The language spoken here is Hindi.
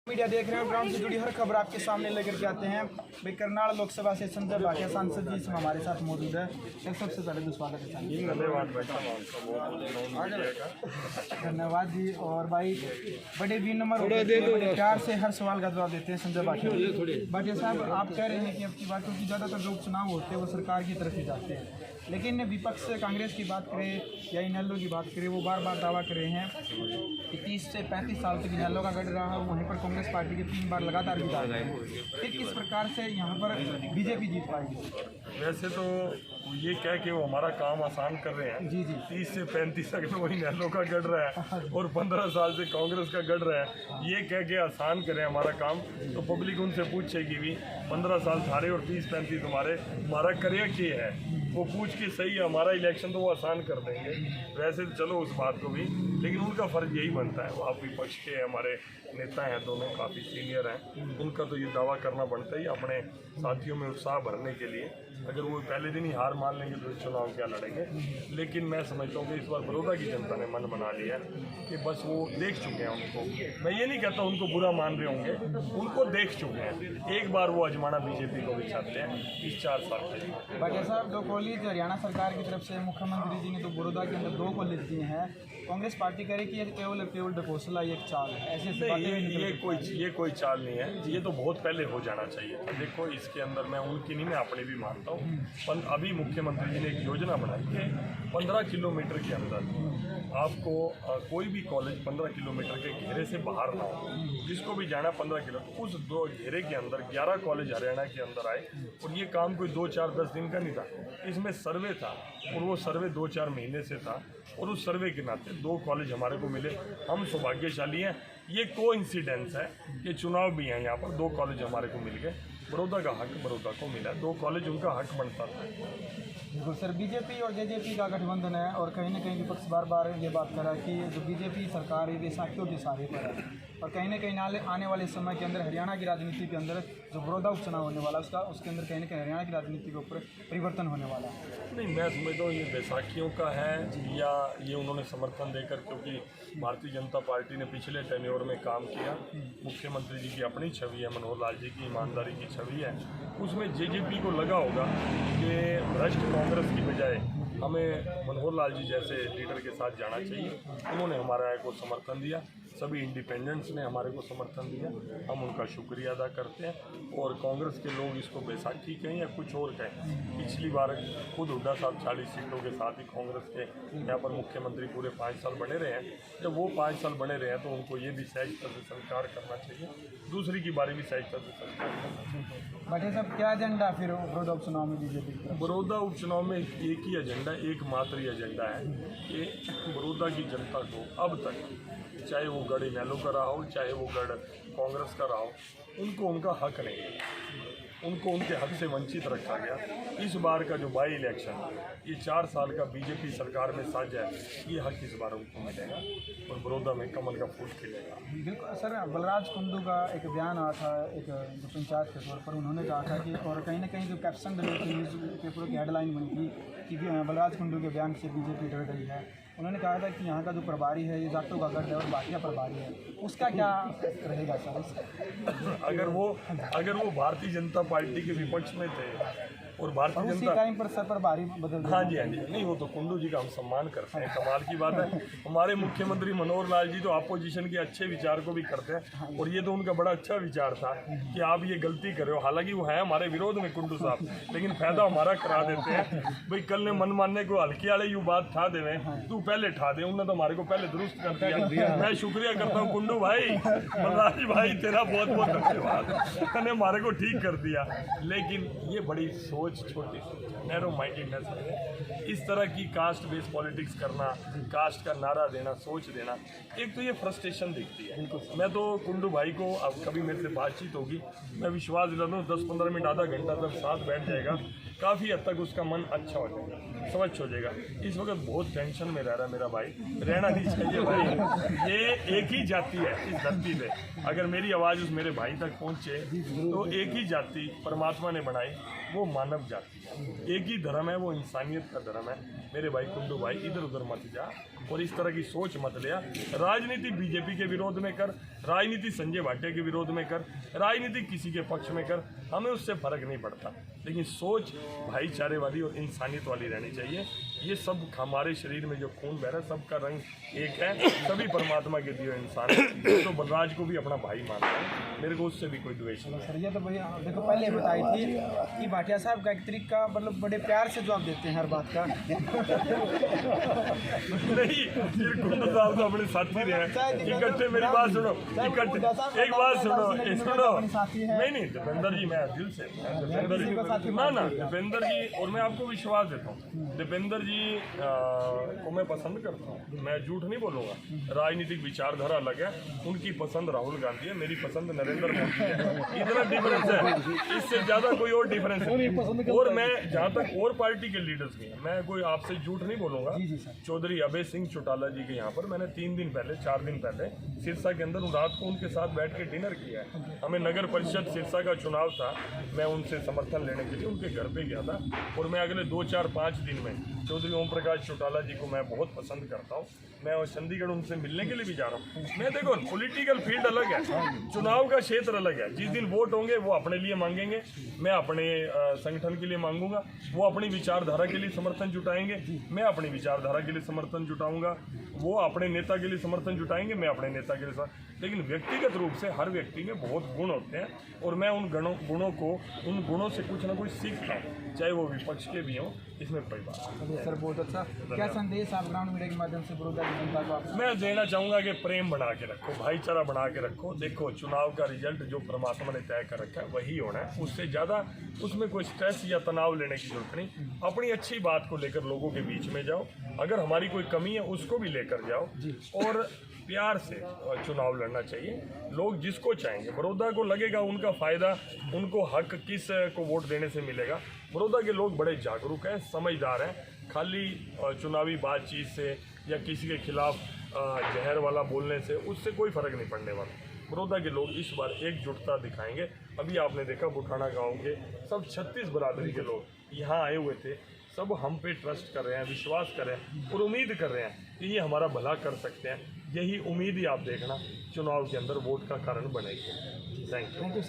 मीडिया देख रहे हैं। ग्राउंड से जुड़ी हर खबर आपके सामने लेकर के आते हैं। भाई करनाल लोकसभा से संजय भाटिया सांसद जी इसमें हमारे साथ मौजूद है। सबसे पहले तो स्वागत है। धन्यवाद जी। और भाई बड़े भी नंबर बड़े प्यार से हर सवाल का जवाब देते हैं संजय भाटिया। भाटिया साहब, आप कह रहे हैं कि अब की बात, क्योंकि ज़्यादातर जो उपचुनाव होते हैं वो सरकार की तरफ ही जाते हैं, लेकिन विपक्ष कांग्रेस की बात करें या इनेलो की बात करें, वो बार बार दावा कर रहे हैं कि 30 से 35 साल तक इनेलो का गढ़ रहा, वहीं पर कांग्रेस पार्टी के 3 बार लगातार जीत रहे हैं। फिर किस प्रकार से यहाँ पर बीजेपी जीत पाएगी? वैसे तो ये कह के वो हमारा काम आसान कर रहे हैं। जी जी। 30 से 35 तक तो वही इनेलो का गढ़ रहा है और 15 साल से कांग्रेस का गढ़ रहा है। ये कह के आसान करें हमारा काम तो पब्लिक उनसे पूछेगी भी 15 साल थारे और 30-35 तुम्हारे, हमारा करियर क्या है, वो पूछ के सही है हमारा इलेक्शन तो वो आसान कर देंगे। वैसे तो चलो उस बात को भी, लेकिन उनका फ़र्ज यही बनता है। वो आप विपक्ष के हमारे नेता हैं, दोनों काफ़ी सीनियर हैं, उनका तो ये दावा करना बनता ही अपने साथियों में उत्साह भरने के लिए। अगर वो पहले दिन ही हार मान लेंगे तो चुनाव क्या लड़ेंगे। लेकिन मैं समझता हूँ कि इस बार बड़ौदा की जनता ने मन बना लिया कि बस वो देख चुके हैं उनको। मैं ये नहीं कहता उनको बुरा मान रहे होंगे, उनको देख चुके हैं। एक बार वो अजमाना बीजेपी को भी चाहते हैं इस 4 साल के। भाटिया साहब, 2 कॉलेज हरियाणा सरकार की तरफ से मुख्यमंत्री जी ने तो बड़ौदा के अंदर 2 कॉलेज दिए हैं। कांग्रेस पार्टी कह रही कि ये केवल ढकोसला एक चाल है। ऐसे ये कोई चाल नहीं है। ये तो बहुत पहले हो जाना चाहिए था। देखो इसके अंदर मैं उनकी नहीं, मैं अपनी भी मानता हूँ। अभी मुख्यमंत्री जी ने एक योजना बनाई है 15 किलोमीटर के अंदर आपको कोई भी कॉलेज 15 किलोमीटर के घेरे से बाहर ना हो। जिसको भी जाना 15 किलो, उस 2 घेरे के अंदर 11 कॉलेज हरियाणा के अंदर आए। और ये काम कोई 2, 4, 10 दिन का नहीं था, इसमें सर्वे था और वो सर्वे 2-4 महीने से था। और उस सर्वे के नाते 2 कॉलेज हमारे को मिले, हम सौभाग्यशाली हैं। ये कोइंसिडेंस है कि चुनाव भी हैं, यहाँ पर 2 कॉलेज हमारे को मिल गए। बड़ौदा का हक बड़ौदा को मिला, 2 कॉलेज उनका हक बनता था। बिल्कुल सर, बीजेपी और जेजेपी का गठबंधन है और कहीं ना कहीं विपक्ष बार बार ये बात कर रहा है कि जो बीजेपी सरकार है बैसाखियों के सहारे पर है। और कहीं ना कहीं आने वाले समय के अंदर हरियाणा की राजनीति के अंदर जो बड़ौदा उपचुनाव होने वाला है उसके अंदर कहीं ना कहीं हरियाणा की राजनीति के ऊपर परिवर्तन होने वाला है। नहीं, मैं समझता हूँ ये बैसाखियों का है या ये उन्होंने समर्थन देकर, क्योंकि भारतीय जनता पार्टी ने पिछले टेन्योर में काम किया। मुख्यमंत्री जी की अपनी छवि है, मनोहर लाल जी की ईमानदारी की छवि है। उसमें जेजेपी को लगा होगा कि भ्रष्ट कांग्रेस की बजाय हमें मनोहर लाल जी जैसे लीडर के साथ जाना चाहिए। उन्होंने हमारा को समर्थन दिया, सभी इंडिपेंडेंट्स ने हमारे को समर्थन दिया, हम उनका शुक्रिया अदा करते हैं। और कांग्रेस के लोग इसको बैसाखी कहें या कुछ और कहें, पिछली बार खुद हुड्डा साहब 40 सीटों के साथ ही कांग्रेस के यहाँ पर मुख्यमंत्री पूरे 5 साल बने रहे हैं। जब वो 5 साल बने रहे हैं तो उनको ये भी सहजता से स्वीकार करना चाहिए, दूसरी की बारी भी सहजता से स्वीकार करना चाहिए। भाटिया साहब, क्या एजेंडा फिर बड़ौदा उपचुनाव में बीजेपी? बड़ौदा उपचुनाव में एक ही एजेंडा, एकमात्र ही एजेंडा है कि बड़ौदा की जनता को अब तक, चाहे वो गढ़ इनेलो का रहा हो, चाहे वो गढ़ कांग्रेस का रहा हो, उनको उनका हक नहीं है, उनको उनके हक से वंचित रखा गया। इस बार का जो बाई इलेक्शन, ये 4 साल का बीजेपी सरकार में साझा है, ये हक इस बार उनको मिलेगा और बड़ौदा में कमल का फूल खिलेगा। बिल्कुल सर, बलराज कुंडू का एक बयान आया था एक जो पंचायत के तौर पर, उन्होंने कहा था कि, और कहीं ना कहीं जो कैप्शन डले थे न्यूज़ पेपरों की हेडलाइन बनी थी कि बलराज कुंडू के बयान से बीजेपी डर गई है। उन्होंने कहा था कि यहाँ का जो प्रभारी है ये जाटों का गढ़ है और भाटिया प्रभारी है, उसका क्या रहेगा सर? अगर वो भारतीय जनता पार्टी के विपक्ष में थे और भारतीय जनता टाइम पर सर प्रभारी बदल, हाँ जी, नहीं, वो तो कुंडू जी का हम सम्मान करते हैं, कमाल की बात है। हमारे मुख्यमंत्री मनोहर लाल जी तो अपोजिशन के अच्छे विचार को भी करते हैं और ये तो उनका बड़ा अच्छा विचार था कि आप ये गलती कर रहे हो। हालांकि वो है हमारे विरोध में कुंडू साहब, लेकिन फायदा हमारा करा देते हैं। भाई कल ने मन मानने को हल्की वाले यू बात ठा देवे, तू पहले ठा दे, उन्होंने तो हमारे को पहले दुरुस्त कर दिया। मैं शुक्रिया करता हूँ कुंडू भाई, बलराज भाई, तेरा बहुत बहुत धन्यवाद, मैंने हमारे को ठीक कर दिया। लेकिन ये बड़ी छोटी नैरो माइंडेडनेस है। इस तरह की कास्ट बेस्ड पॉलिटिक्स करना, कास्ट का नारा देना, सोच देना, एक तो ये फ्रस्ट्रेशन दिखती है। मैं तो कुंडू भाई को, अब कभी मेरे से बातचीत होगी, मैं विश्वास दिलाता हूँ 10-15 मिनट आधा घंटा जब साथ बैठ जाएगा, काफ़ी हद तक उसका मन अच्छा हो जाएगा, समझ हो जाएगा। इस वक्त बहुत टेंशन में रह रहा है मेरा भाई, रहना नहीं चाहिए भाई। ये एक ही जाति है इस धरती पे, अगर मेरी आवाज़ उस मेरे भाई तक पहुँचे तो एक ही जाति परमात्मा ने बनाई, वो मानव जाति है। एक ही धर्म है, वो इंसानियत का धर्म है। मेरे भाई कुंडू भाई, इधर उधर मत जा और इस तरह की सोच मत लिया। राजनीति बीजेपी के विरोध में कर, राजनीति संजय भाटिया के विरोध में कर, राजनीति किसी के पक्ष में कर, हमें उससे फर्क नहीं पड़ता, लेकिन सोच भाईचारे वाली और इंसानियत वाली रहनी चाहिए। ये सब हमारे शरीर में जो खून बह रहा है, सबका रंग एक है, सभी परमात्मा के दिए इंसान है। तो बलराज को भी अपना भाई मानता है, मेरे को उससे भी कोई द्वेष नहीं है। सर ये तो भैया देखो पहले बताई थी कि भाटिया साहब का एक तरीका मतलब बड़े प्यार से जवाब देते हैं हर बात का। नहीं, फिर कुंडू साहब तो अपने साथी रहे इकट्ठे। मेरी बात सुनो, इकट्ठे एक बात सुनो। नहीं दीपेंद्र जी, मैं दिल से दीपेंद्र जी ना दीपेंद्र जी, और मैं आपको विश्वास देता हूँ, दीपेंद्र जी को मैं पसंद करता हूँ, मैं झूठ नहीं बोलूँगा। राजनीतिक विचारधारा अलग है, उनकी पसंद राहुल गांधी है, मेरी पसंद नरेंद्र मोदी है। इतना डिफरेंस है, इससे ज़्यादा कोई और डिफरेंस नहीं। और मैं जहाँ तक और पार्टी के लीडर्स की, मैं कोई आपसे झूठ नहीं बोलूँगा। चौधरी अभय सिंह चौटाला जी के यहाँ पर मैंने 3 दिन पहले 4 दिन पहले सिरसा के अंदर रात को उनके साथ बैठ के डिनर किया है। हमें नगर परिषद सिरसा का चुनाव था, मैं उनसे समर्थन लेने के लिए उनके घर पे गया था। और मैं अगले 2, 4, 5 दिन में चौधरी ओम प्रकाश चौटाला जी को मैं बहुत पसंद करता हूँ। मैं चंडीगढ़ उनसे मिलने के लिए भी जा रहा हूँ। मैं देखो, पॉलिटिकल फील्ड अलग है, चुनाव का क्षेत्र अलग है। जिस दिन वोट होंगे वो अपने लिए मांगेंगे, मैं अपने संगठन के लिए मांगूंगा, वो अपनी विचारधारा के लिए समर्थन जुटाएंगे, मैं अपनी विचारधारा के लिए समर्थन जुटाऊंगा, वो अपने नेता के लिए समर्थन जुटाएंगे, मैं अपने नेता के लिए। लेकिन व्यक्तिगत रूप से हर व्यक्ति में बहुत गुण होते हैं, और मैं उन उन गुणों से कुछ ना कुछ सीखता हूँ, चाहे वो विपक्ष के भी हों, इसमें कोई बात नहीं। सर बहुत अच्छा। क्या संदेश आप ग्राउंड मीडिया के माध्यम से बड़ौदा की जनता को आप? मैं देना चाहूँगा कि प्रेम बना के रखो, भाईचारा बना के रखो। देखो, चुनाव का रिजल्ट जो परमात्मा ने तय कर रखा है वही होना है, उससे ज़्यादा उसमें कोई स्ट्रेस या तनाव लेने की जरूरत नहीं। अपनी अच्छी बात को लेकर लोगों के बीच में जाओ, अगर हमारी कोई कमी है उसको भी लेकर जाओ, और प्यार से चुनाव लड़ना चाहिए। लोग जिसको चाहेंगे, बड़ौदा को लगेगा उनका फ़ायदा, उनको हक किस को वोट देने से मिलेगा। बड़ौदा के लोग बड़े जागरूक हैं, समझदार हैं। खाली चुनावी बातचीत से या किसी के खिलाफ जहर वाला बोलने से उससे कोई फ़र्क नहीं पड़ने वाला। बड़ौदा के लोग इस बार एकजुटता दिखाएंगे। अभी आपने देखा बुठाना गाँव के सब 36 बरादरी के लोग यहाँ आए हुए थे, सब हम पे ट्रस्ट कर रहे हैं, विश्वास कर रहे हैं और उम्मीद कर रहे हैं कि ये हमारा भला कर सकते हैं। यही उम्मीद ही आप देखना चुनाव के अंदर वोट का कारण बनेगी। Thank you.